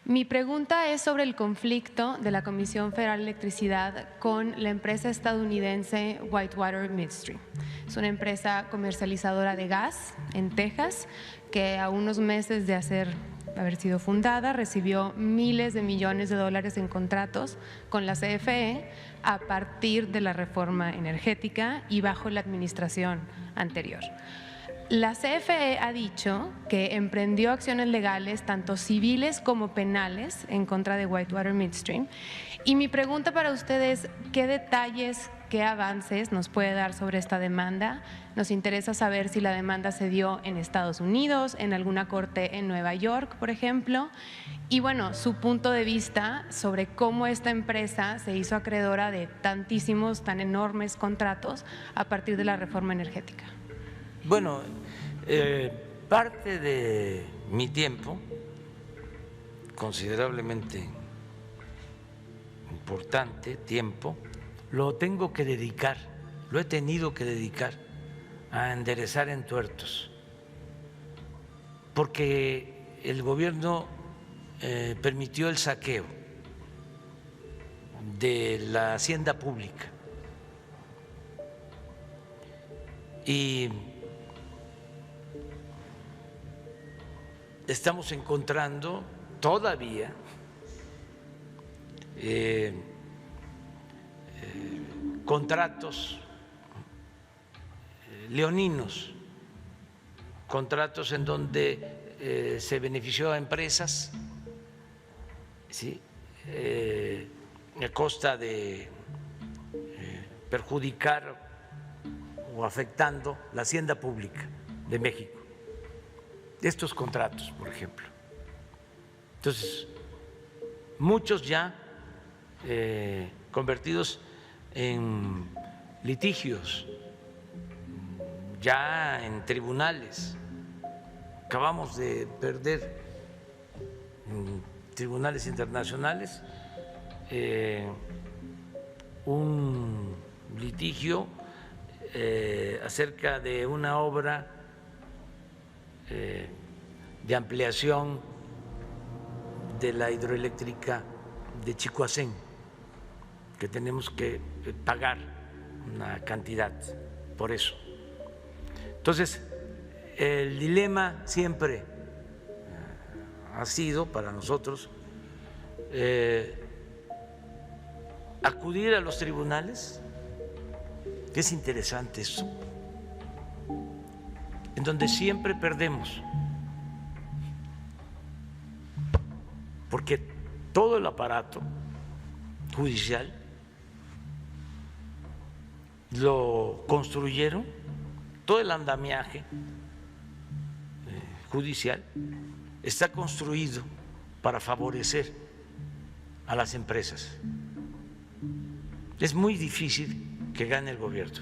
Mi pregunta es sobre el conflicto de la Comisión Federal de Electricidad con la empresa estadounidense Whitewater Midstream. Es una empresa comercializadora de gas en Texas que a unos meses de haber sido fundada recibió miles de millones de dólares en contratos con la CFE a partir de la reforma energética y bajo la administración anterior. La CFE ha dicho que emprendió acciones legales, tanto civiles como penales, en contra de Whitewater Midstream. Y mi pregunta para usted es, ¿qué detalles, qué avances nos puede dar sobre esta demanda? Nos interesa saber si la demanda se dio en Estados Unidos, en alguna corte en Nueva York, por ejemplo. Y bueno, su punto de vista sobre cómo esta empresa se hizo acreedora de tantísimos, tan enormes contratos a partir de la reforma energética. Bueno, parte de mi tiempo, considerablemente importante tiempo, lo tengo que dedicar, lo he tenido que dedicar a enderezar entuertos, porque el gobierno permitió el saqueo de la hacienda pública y estamos encontrando todavía contratos leoninos, contratos en donde se benefició a empresas, ¿sí? A costa de perjudicar o afectando la hacienda pública de México. Estos contratos, por ejemplo. Entonces, muchos ya convertidos en litigios, ya en tribunales. Acabamos de perder en tribunales internacionales un litigio acerca de una obra de ampliación de la hidroeléctrica de Chicoacén, que tenemos que pagar una cantidad por eso. Entonces, el dilema siempre ha sido para nosotros acudir a los tribunales, que es interesante eso, en donde siempre perdemos, porque todo el aparato judicial lo construyeron, todo el andamiaje judicial está construido para favorecer a las empresas. Es muy difícil que gane el gobierno,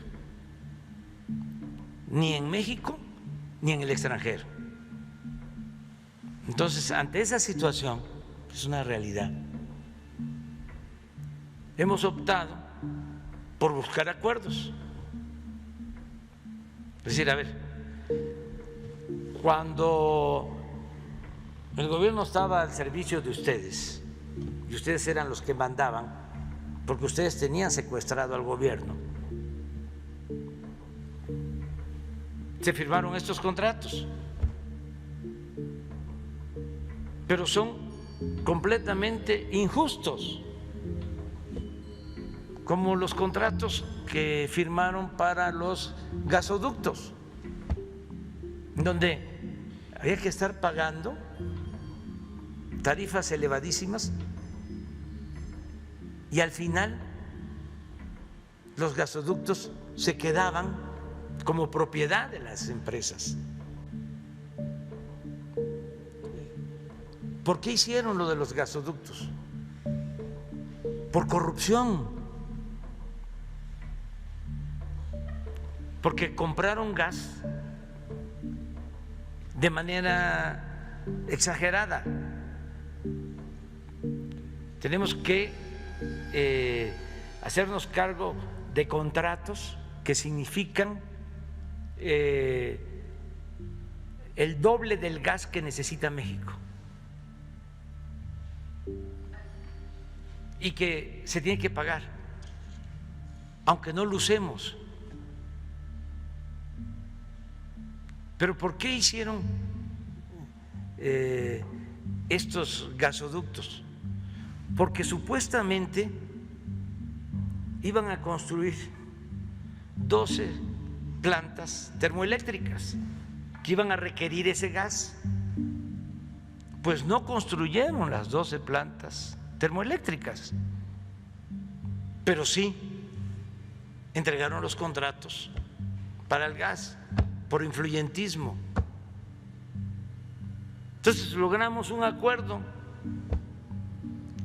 ni en México ni en el extranjero. Entonces, ante esa situación, es una realidad, hemos optado por buscar acuerdos. Es decir, a ver, cuando el gobierno estaba al servicio de ustedes y ustedes eran los que mandaban, porque ustedes tenían secuestrado al gobierno, se firmaron estos contratos, pero son completamente injustos, como los contratos que firmaron para los gasoductos, donde había que estar pagando tarifas elevadísimas y al final los gasoductos se quedaban como propiedad de las empresas. ¿Por qué hicieron lo de los gasoductos? Por corrupción, porque compraron gas de manera exagerada. Tenemos que hacernos cargo de contratos que significan el doble del gas que necesita México. y que se tiene que pagar, aunque no lo usemos. Pero ¿por qué hicieron estos gasoductos? Porque supuestamente iban a construir 12 plantas termoeléctricas que iban a requerir ese gas. Pues no construyeron las 12 plantas termoeléctricas, pero sí entregaron los contratos para el gas por influyentismo. Entonces logramos un acuerdo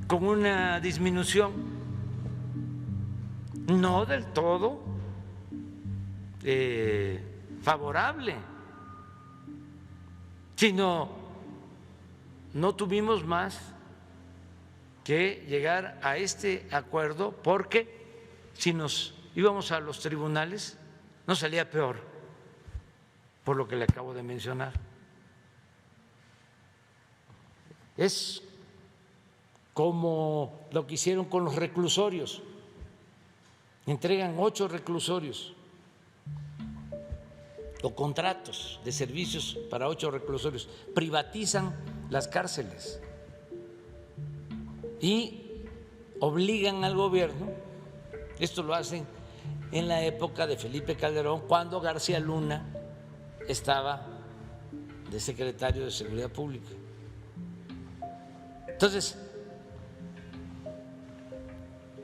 con una disminución no del todo favorable, sino no tuvimos más que llegar a este acuerdo, porque si nos íbamos a los tribunales nos salía peor, por lo que le acabo de mencionar. Es como lo que hicieron con los reclusorios. Entregan 8 reclusorios o contratos de servicios para 8 reclusorios, privatizan las cárceles y obligan al gobierno. Esto lo hacen en la época de Felipe Calderón, cuando García Luna estaba de secretario de Seguridad Pública. Entonces,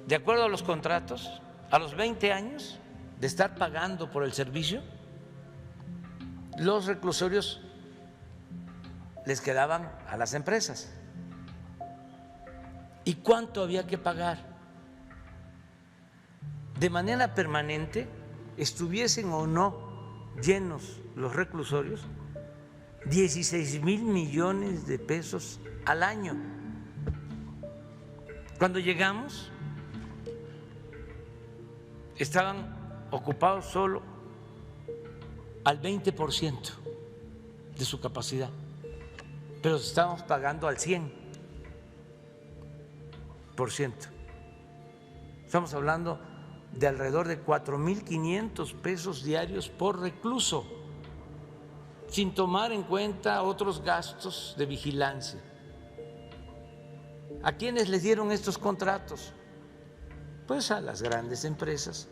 de acuerdo a los contratos, a los 20 años de estar pagando por el servicio, los reclusorios les quedaban a las empresas. ¿Y cuánto había que pagar? De manera permanente, estuviesen o no llenos los reclusorios, 16,000 millones de pesos al año. Cuando llegamos, estaban ocupados solo al 20% de su capacidad, pero estábamos pagando al 100%. Estamos hablando de alrededor de 4,500 pesos diarios por recluso, sin tomar en cuenta otros gastos de vigilancia. ¿A quiénes les dieron estos contratos? Pues a las grandes empresas,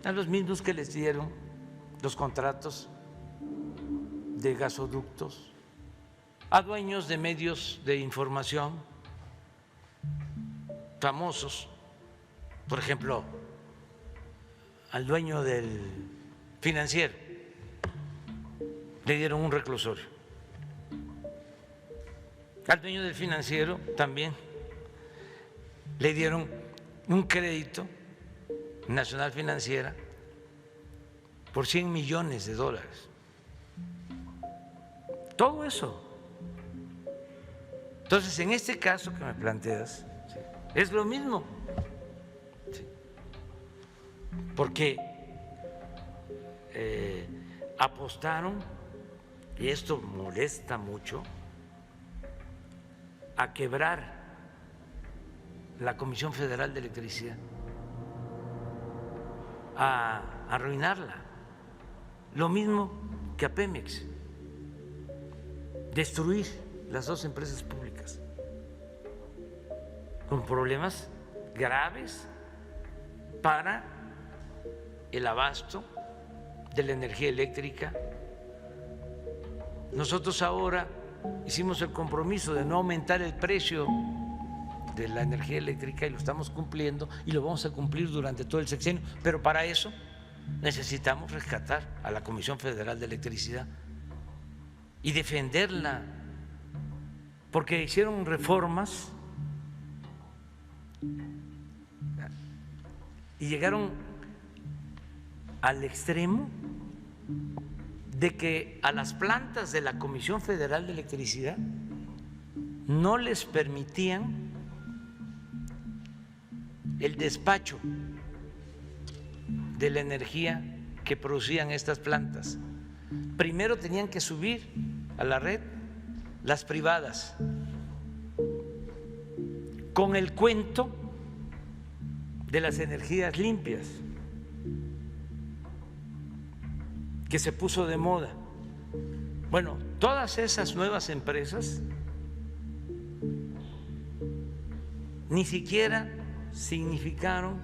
a los mismos que les dieron los contratos de gasoductos, a dueños de medios de información famosos, por ejemplo, al dueño del Financiero le dieron un reclusorio, al dueño del Financiero también le dieron un crédito Nacional Financiera por $100 millones. Todo eso. Entonces, en este caso que me planteas, es lo mismo, porque apostaron, y esto molesta mucho, a quebrar la Comisión Federal de Electricidad, a arruinarla. Lo mismo que a Pemex, destruir las 2 empresas públicas con problemas graves para el abasto de la energía eléctrica. Nosotros ahora hicimos el compromiso de no aumentar el precio de la energía eléctrica y lo estamos cumpliendo y lo vamos a cumplir durante todo el sexenio, pero para eso necesitamos rescatar a la Comisión Federal de Electricidad y defenderla, porque hicieron reformas y llegaron al extremo de que a las plantas de la Comisión Federal de Electricidad no les permitían el despacho de la energía que producían estas plantas. Primero tenían que subir a la red las privadas. con el cuento de las energías limpias, que se puso de moda. Bueno, todas esas nuevas empresas ni siquiera significaron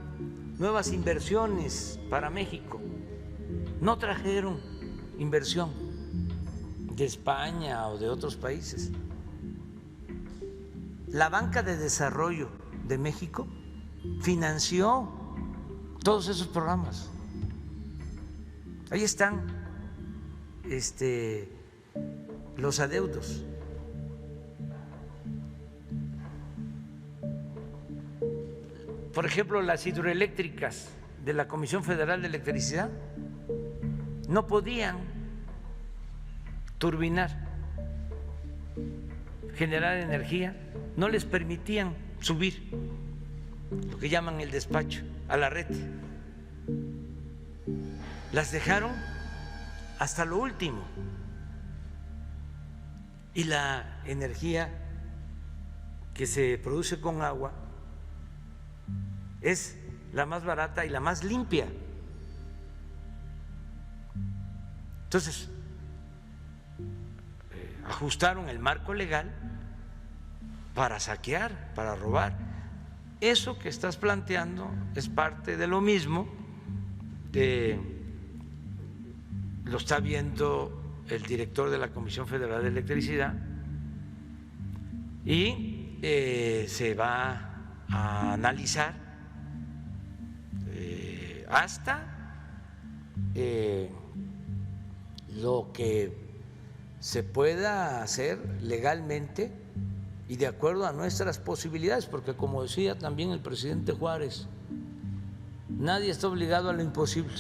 nuevas inversiones para México, no trajeron inversión de España o de otros países. La Banca de Desarrollo de México financió todos esos programas. Ahí están los adeudos. Por ejemplo, las hidroeléctricas de la Comisión Federal de Electricidad no podían turbinar, generar energía, no les permitían subir lo que llaman el despacho a la red. Las dejaron hasta lo último. Y la energía que se produce con agua es la más barata y la más limpia. Entonces, ajustaron el marco legal para saquear, para robar. Eso que estás planteando es parte de lo mismo, lo está viendo el director de la Comisión Federal de Electricidad y se va a analizar hasta lo que se pueda hacer legalmente y de acuerdo a nuestras posibilidades, porque como decía también el presidente Juárez, nadie está obligado a lo imposible.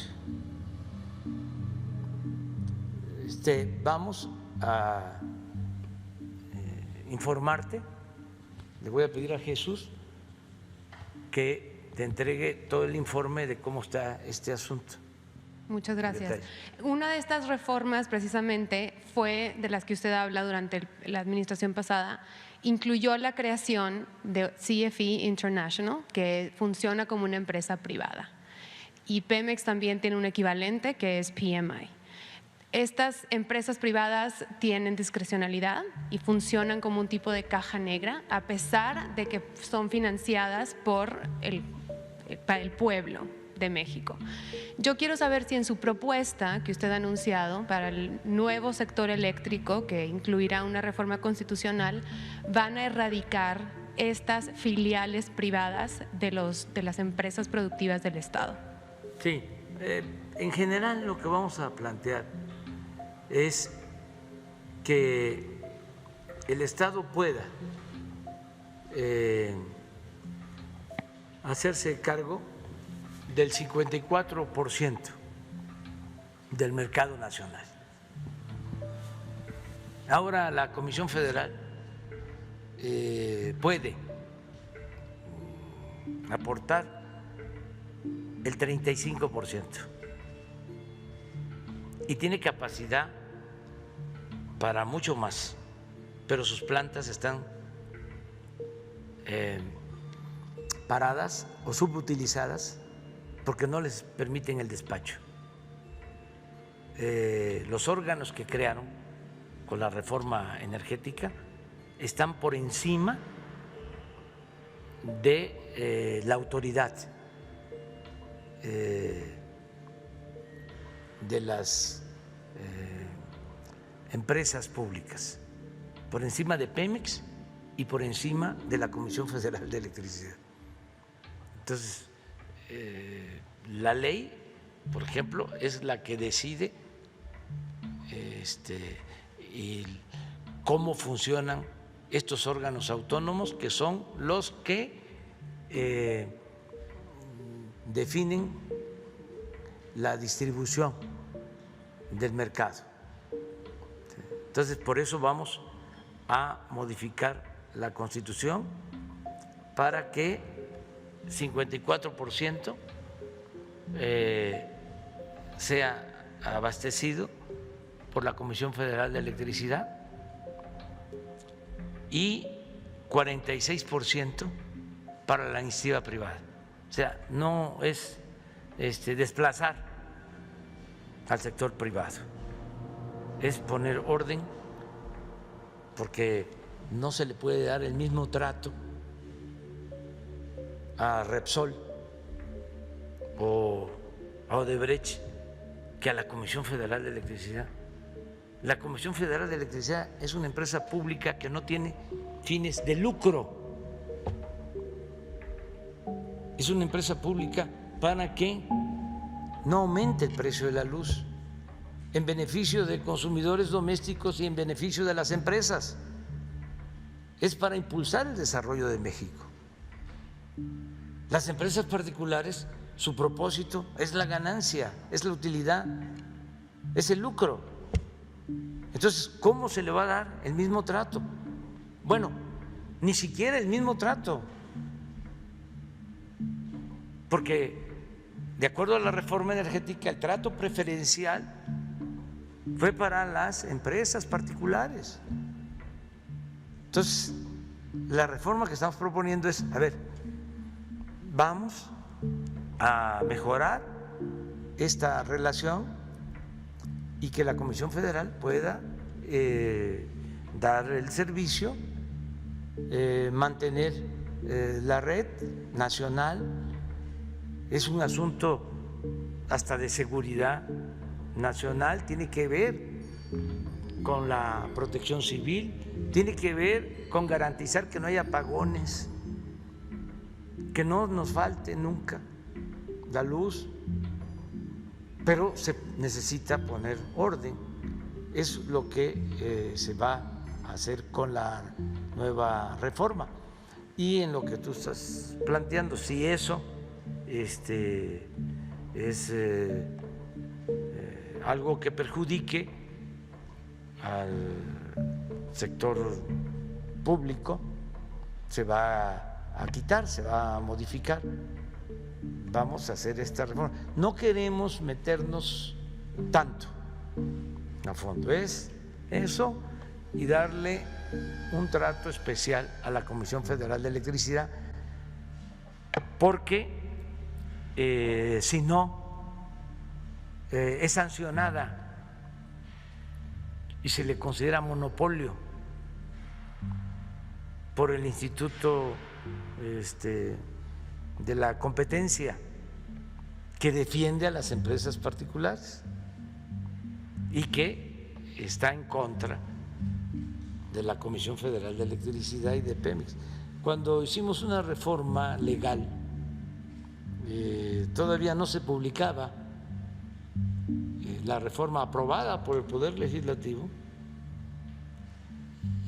Vamos a informarte, le voy a pedir a Jesús que te entregue todo el informe de cómo está este asunto. Muchas gracias. Una de estas reformas precisamente fue de las que usted habla durante la administración pasada, incluyó la creación de CFE International, que funciona como una empresa privada, y Pemex también tiene un equivalente que es PMI. Estas empresas privadas tienen discrecionalidad y funcionan como un tipo de caja negra, a pesar de que son financiadas por el pueblo de México. Yo quiero saber si en su propuesta que usted ha anunciado para el nuevo sector eléctrico, que incluirá una reforma constitucional, van a erradicar estas filiales privadas de las empresas productivas del Estado. Sí, en general lo que vamos a plantear es que el Estado pueda hacerse cargo del 54% del mercado nacional. Ahora la Comisión Federal puede aportar el 35% y tiene capacidad para mucho más, pero sus plantas están paradas o subutilizadas porque no les permiten el despacho. Los órganos que crearon con la reforma energética están por encima de la autoridad de las empresas públicas, por encima de Pemex y por encima de la Comisión Federal de Electricidad. Entonces, la ley, por ejemplo, es la que decide y cómo funcionan estos órganos autónomos, que son los que definen la distribución del mercado. Entonces, por eso vamos a modificar la Constitución para que 54% sea abastecido por la Comisión Federal de Electricidad y 46% para la iniciativa privada. O sea, no es desplazar al sector privado, es poner orden, porque no se le puede dar el mismo trato a Repsol o a Odebrecht que a la Comisión Federal de Electricidad. La Comisión Federal de Electricidad es una empresa pública que no tiene fines de lucro. Es una empresa pública para que no aumente el precio de la luz en beneficio de consumidores domésticos y en beneficio de las empresas. Es para impulsar el desarrollo de México. Las empresas particulares, su propósito es la ganancia, es la utilidad, es el lucro. Entonces, ¿cómo se le va a dar el mismo trato? Bueno, ni siquiera el mismo trato, porque de acuerdo a la reforma energética, el trato preferencial fue para las empresas particulares. Entonces, la reforma que estamos proponiendo es, a ver, vamos a mejorar esta relación y que la Comisión Federal pueda dar el servicio, mantener la red nacional. Es un asunto hasta de seguridad nacional, tiene que ver con la protección civil, tiene que ver con garantizar que no haya apagones, que no nos falte nunca la luz, pero se necesita poner orden. Es lo que se va a hacer con la nueva reforma. Y en lo que tú estás planteando, si eso es algo que perjudique al sector público, se va a quitar, se va a modificar. Vamos a hacer esta reforma. No queremos meternos tanto a fondo, es eso y darle un trato especial a la Comisión Federal de Electricidad, porque si no, es sancionada y se le considera monopolio por el Instituto de la Competencia, que defiende a las empresas particulares y que está en contra de la Comisión Federal de Electricidad y de Pemex. Cuando hicimos una reforma legal, todavía no se publicaba la reforma aprobada por el Poder Legislativo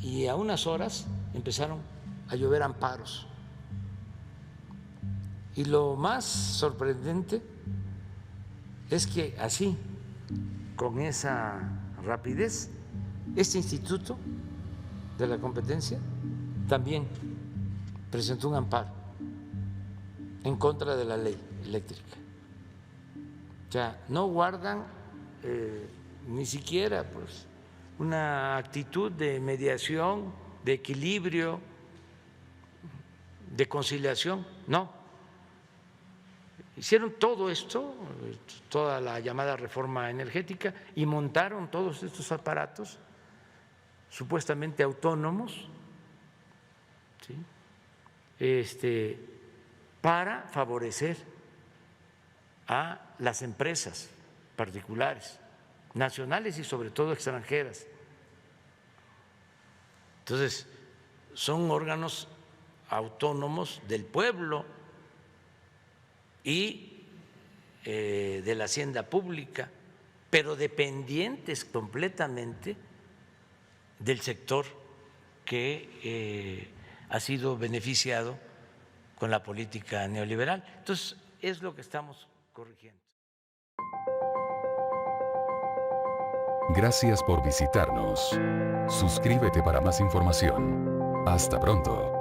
y a unas horas empezaron a llover amparos. Y lo más sorprendente es que así, con esa rapidez, este Instituto de la Competencia también presentó un amparo en contra de la ley eléctrica. O sea, no guardan ni siquiera pues una actitud de mediación, de equilibrio, de conciliación, no. Hicieron todo esto, toda la llamada reforma energética, y montaron todos estos aparatos supuestamente autónomos, ¿sí? Para favorecer a las empresas particulares, nacionales y sobre todo extranjeras. Entonces, son órganos autónomos del pueblo y de la hacienda pública, pero dependientes completamente del sector que ha sido beneficiado con la política neoliberal. Entonces, es lo que estamos corrigiendo. Gracias por visitarnos. Suscríbete para más información. Hasta pronto.